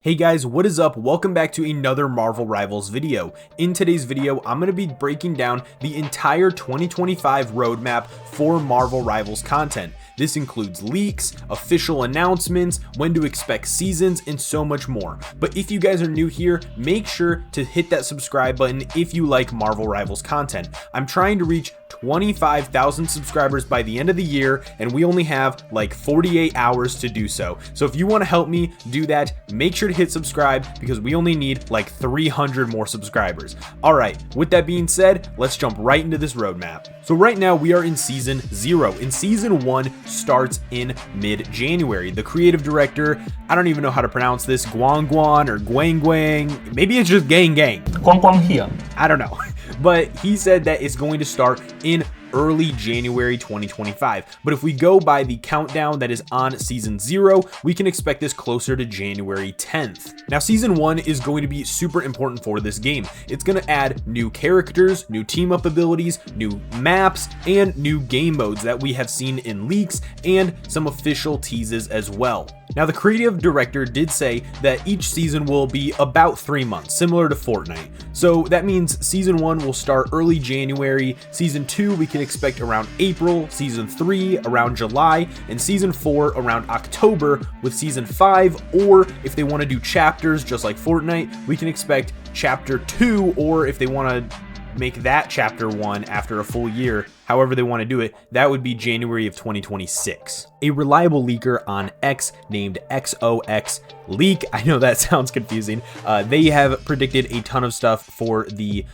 Hey guys, what is up? Welcome back to another Marvel Rivals video. In today's video, I'm going to be breaking down the entire 2025 roadmap for Marvel Rivals content. This includes leaks, official announcements, when to expect seasons, and so much more. But if you guys are new here, make sure to hit that subscribe button if you like Marvel Rivals content. I'm trying to reach 25,000 subscribers by the end of the year, and we only have like 48 hours to do so. So if you want to help me do that, make sure to hit subscribe because we only need like 300 more subscribers. All right, with that being said, let's jump right into this roadmap. So right now we are in season 0, and season 1 starts in mid-January. The creative director, I don't even know how to pronounce this, Guang or Guang, maybe it's just Gang. Guang here. I don't know. But he said that it's going to start in early January 2025. But if we go by the countdown that is on season 0, we can expect this closer to January 10th. Now, season 1 is going to be super important for this game. It's going to add new characters, new team up abilities, new maps, and new game modes that we have seen in leaks and some official teases as well. Now, the creative director did say that each season will be about 3 months, similar to Fortnite. So that means season 1 will start early January, season 2 we can expect around April, season 3 around July, and season 4 around October, with season 5, or if they want to do chapters just like Fortnite, we can expect chapter 2, or if they want to make that chapter 1 after a full year, however they want to do it, that would be January of 2026. A reliable leaker on X named XOX Leak, I know that sounds confusing, they have predicted a ton of stuff for the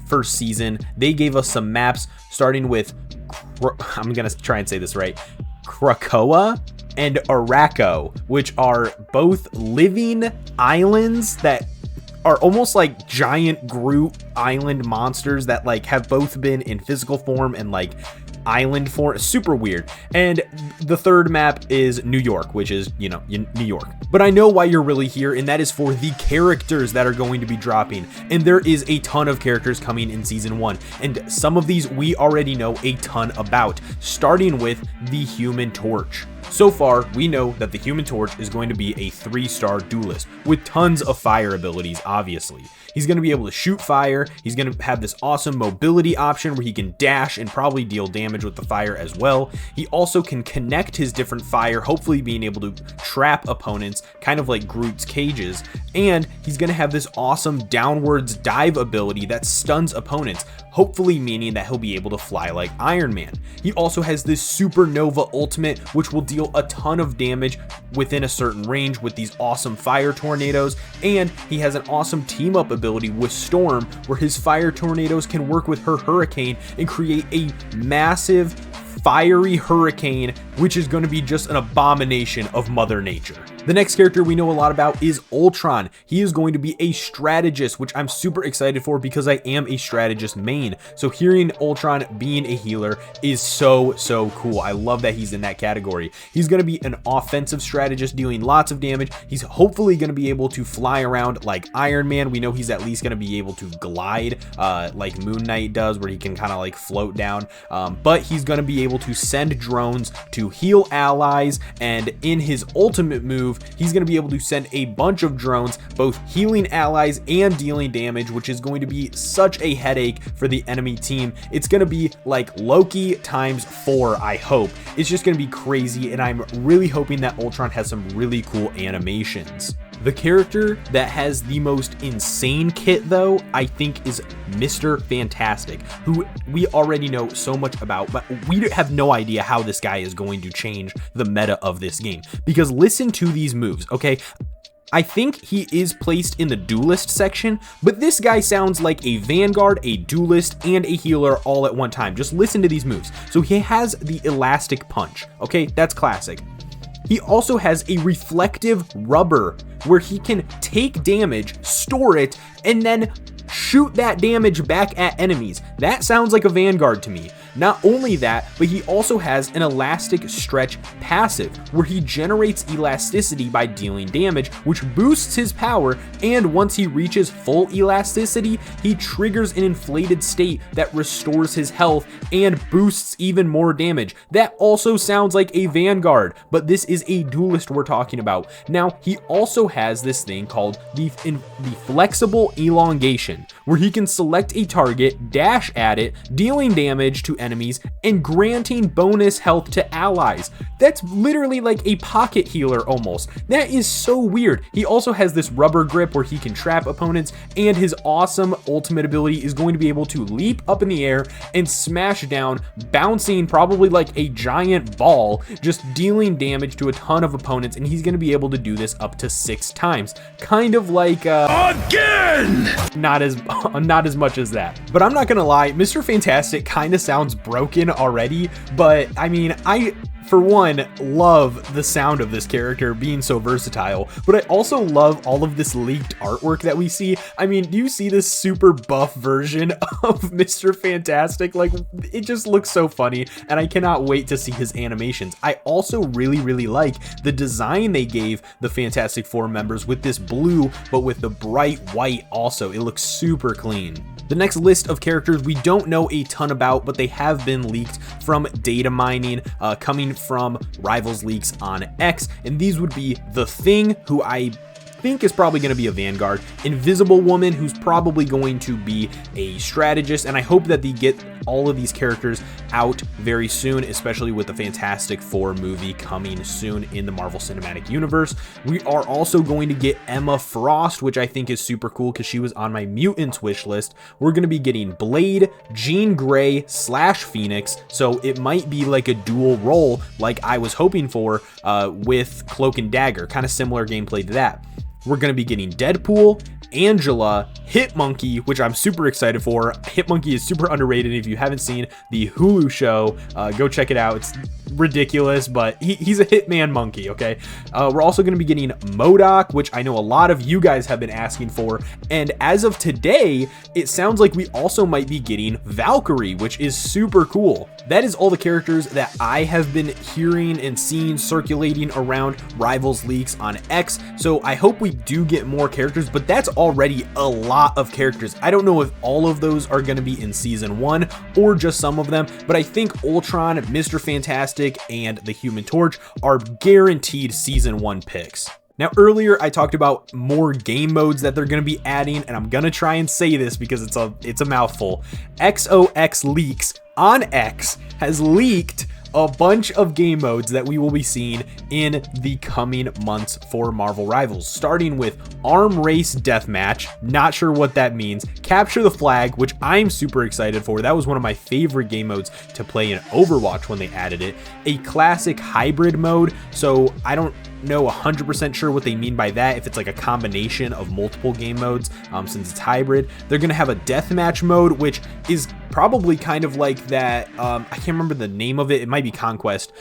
first season. They gave us some maps starting with, I'm gonna try and say this right, Krakoa and Araco, which are both living islands that are almost like giant Groot island monsters that like have both been in physical form and like island form. Super weird. And the third map is New York, which is, you know, New York. But I know why you're really here, and that is for the characters that are going to be dropping. And there is a ton of characters coming in season 1, and some of these we already know a ton about, starting with the Human Torch. So far, we know that the Human Torch is going to be a 3-star duelist with tons of fire abilities, obviously. He's going to be able to shoot fire. He's going to have this awesome mobility option where he can dash and probably deal damage with the fire as well. He also can connect his different fire, hopefully being able to trap opponents, kind of like Groot's cages. And he's going to have this awesome downwards dive ability that stuns opponents, hopefully meaning that he'll be able to fly like Iron Man. He also has this Supernova ultimate, which will deal a ton of damage within a certain range with these awesome fire tornadoes. And he has an awesome team up ability with Storm, where his fire tornadoes can work with her hurricane and create a massive fiery hurricane, which is going to be just an abomination of Mother Nature. The next character we know a lot about is Ultron. He is going to be a strategist, which I'm super excited for because I am a strategist main. So hearing Ultron being a healer is so cool. I love that he's in that category. He's going to be an offensive strategist dealing lots of damage. He's hopefully going to be able to fly around like Iron Man. We know he's at least going to be able to glide like Moon Knight does, where he can kind of like float down. But he's going to be able to send drones to heal allies, and in his ultimate move, he's going to be able to send a bunch of drones, both healing allies and dealing damage, which is going to be such a headache for the enemy team. It's going to be like Loki times 4, I hope. It's just going to be crazy, and I'm really hoping that Ultron has some really cool animations. The character that has the most insane kit, though, I think is Mr. Fantastic, who we already know so much about, but we have no idea how this guy is going to change the meta of this game. Because listen to these moves, okay? I think he is placed in the duelist section, but this guy sounds like a Vanguard, a duelist, and a healer all at one time. Just listen to these moves. So he has the elastic punch, okay? That's classic. He also has a reflective rubber where he can take damage, store it, and then shoot that damage back at enemies. That sounds like a Vanguard to me. Not only that, but he also has an elastic stretch passive where he generates elasticity by dealing damage, which boosts his power, and once he reaches full elasticity, he triggers an inflated state that restores his health and boosts even more damage. That also sounds like a Vanguard, but this is a duelist we're talking about. Now, he also has this thing called the flexible elongation, where he can select a target, dash at it, dealing damage to enemies, and granting bonus health to allies. That's literally like a pocket healer almost. That is so weird. He also has this rubber grip where he can trap opponents, and his awesome ultimate ability is going to be able to leap up in the air and smash down, bouncing probably like a giant ball, just dealing damage to a ton of opponents, and he's going to be able to do this up to 6 times. Kind of like again! Not as much as that. But I'm not gonna lie, Mr. Fantastic kind of sounds broken already, but I mean, I for one, love the sound of this character being so versatile, but I also love all of this leaked artwork that we see. I mean, do you see this super buff version of Mr. Fantastic? Like, it just looks so funny, and I cannot wait to see his animations. I also really like the design they gave the Fantastic Four members with this blue, but with the bright white also. It looks super clean. The next list of characters we don't know a ton about, but they have been leaked from data mining, coming from Rivals leaks on X, and these would be The Thing, who I think is probably going to be a Vanguard, Invisible Woman, who's probably going to be a strategist, and I hope that they get all of these characters out very soon, especially with the Fantastic Four movie coming soon in the Marvel Cinematic Universe. We are also going to get Emma Frost, which I think is super cool because she was on my Mutants wish list. We're going to be getting Blade, Jean Grey / Phoenix, so it might be like a dual role like I was hoping for with Cloak and Dagger, kind of similar gameplay to that. We're going to be getting Deadpool, Angela, Hitmonkey, which I'm super excited for. Hitmonkey is super underrated. If you haven't seen the Hulu show, go check it out. It's ridiculous, but he's a hitman monkey, okay? We're also going to be getting MODOK, which I know a lot of you guys have been asking for, and as of today, it sounds like we also might be getting Valkyrie, which is super cool. That is all the characters that I have been hearing and seeing circulating around Rivals leaks on X, so I hope we do get more characters, but that's already a lot of characters. I don't know if all of those are going to be in Season 1 or just some of them, but I think Ultron, Mr. Fantastic, and the Human Torch are guaranteed Season 1 picks. Now, earlier I talked about more game modes that they're going to be adding, and I'm going to try and say this because it's a mouthful. XOX Leaks on X has leaked a bunch of game modes that we will be seeing in the coming months for Marvel Rivals, starting with Arm Race Deathmatch, not sure what that means, Capture the Flag, which I'm super excited for. That was one of my favorite game modes to play in Overwatch when they added it, a classic hybrid mode, so I don't know 100% sure what they mean by that, if it's like a combination of multiple game modes, since it's hybrid. They're gonna have a deathmatch mode, which is probably kind of like that, I can't remember the name of it, it might be Conquest,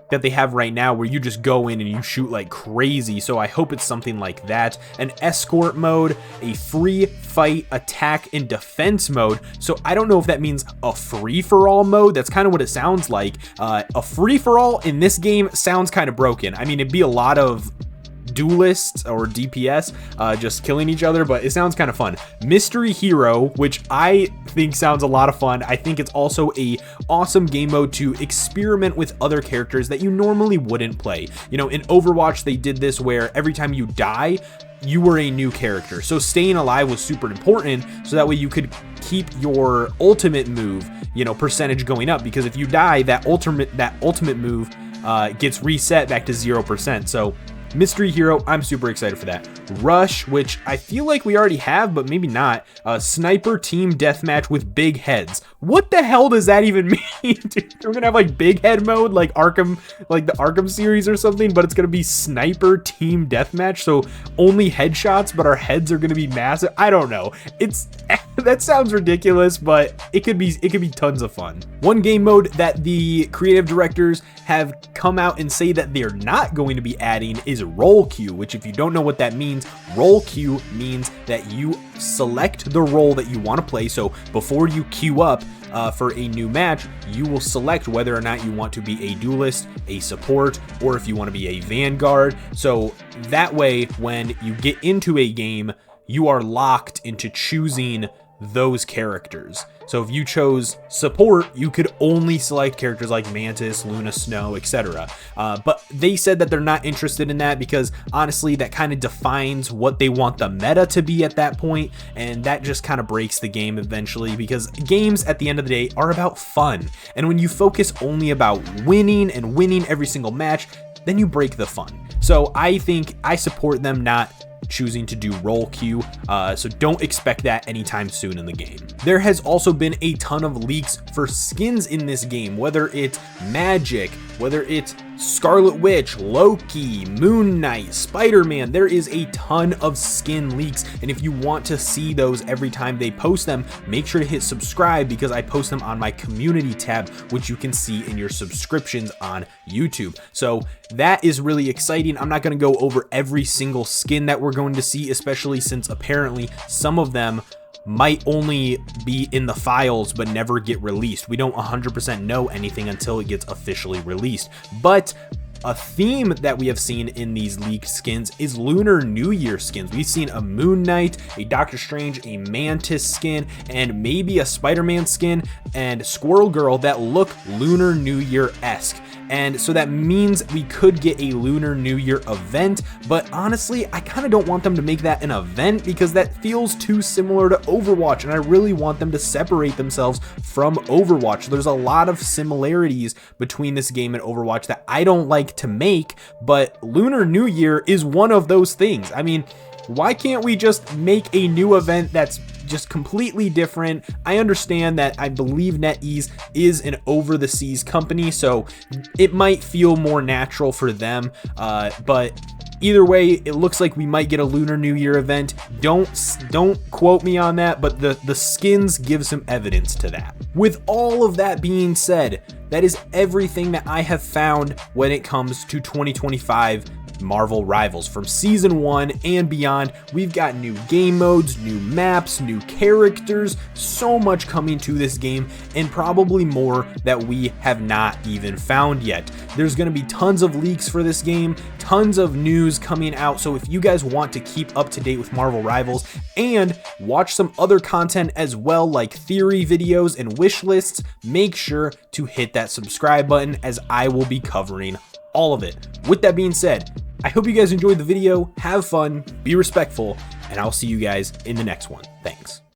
that they have right now, where you just go in and you shoot like crazy, so I hope it's something like that. An escort mode, a free fight, attack, and defense mode, so I don't know if that means a free-for-all mode. That's kind of what it sounds like. A free-for-all in this game sounds kind of broken. I mean, it'd be a lot of duelists or DPS just killing each other, but it sounds kind of fun. Mystery Hero, which I think sounds a lot of fun. I think it's also a awesome game mode to experiment with other characters that you normally wouldn't play. You know, in Overwatch they did this where every time you die, you were a new character, so staying alive was super important, so that way you could keep your ultimate move, you know, percentage going up, because if you die, that ultimate move gets reset back to 0%. So Mystery Hero, I'm super excited for that. Rush, which I feel like we already have, but maybe not. Sniper Team Deathmatch with big heads. What the hell does that even mean? Dude, we're gonna have like big head mode, like Arkham, like the Arkham series or something, but it's gonna be Sniper Team Deathmatch, so only headshots, but our heads are gonna be massive. I don't know. It's That sounds ridiculous, but it could be tons of fun. One game mode that the creative directors have come out and say that they're not going to be adding is roll queue, which if you don't know what that means, roll queue means that you select the role that you want to play. So before you queue up for a new match, you will select whether or not you want to be a duelist, a support, or if you want to be a vanguard. So that way, when you get into a game, you are locked into choosing those characters. So if you chose support, you could only select characters like Mantis, Luna, Snow, etc. But they said that they're not interested in that because honestly, that kind of defines what they want the meta to be at that point, and that just kind of breaks the game eventually, because games at the end of the day are about fun. And when you focus only about winning and winning every single match, then you break the fun. So I think I support them not choosing to do roll queue, so don't expect that anytime soon in the game. There has also been a ton of leaks for skins in this game, whether it's Magic, whether it's Scarlet Witch, Loki, Moon Knight, Spider-Man. There is a ton of skin leaks, and if you want to see those every time they post them, make sure to hit subscribe, because I post them on my community tab, which you can see in your subscriptions on YouTube. So that is really exciting. I'm not going to go over every single skin that we're going to see, especially since apparently some of them might only be in the files but never get released. We don't 100% know anything until it gets officially released. But a theme that we have seen in these leaked skins is Lunar New Year skins. We've seen a Moon Knight, a Doctor Strange, a Mantis skin, and maybe a Spider-Man skin and Squirrel Girl that look Lunar New Year-esque. And so that means we could get a Lunar New Year event, but honestly, I kind of don't want them to make that an event because that feels too similar to Overwatch, and I really want them to separate themselves from Overwatch. There's a lot of similarities between this game and Overwatch that I don't like to make, but Lunar New Year is one of those things. I mean, why can't we just make a new event that's just completely different? I understand that I believe NetEase is an over the seas company, so it might feel more natural for them, but either way, it looks like we might get a Lunar New Year event. Don't quote me on that, but the skins give some evidence to that. With all of that being said, that is everything that I have found when it comes to 2025 Marvel Rivals. From season 1 and beyond, we've got new game modes, new maps, new characters, so much coming to this game, and probably more that we have not even found yet. There's going to be tons of leaks for this game, tons of news coming out, so if you guys want to keep up to date with Marvel Rivals and watch some other content as well, like theory videos and wish lists, make sure to hit that subscribe button, as I will be covering all of it. With that being said, I hope you guys enjoyed the video, have fun, be respectful, and I'll see you guys in the next one. Thanks.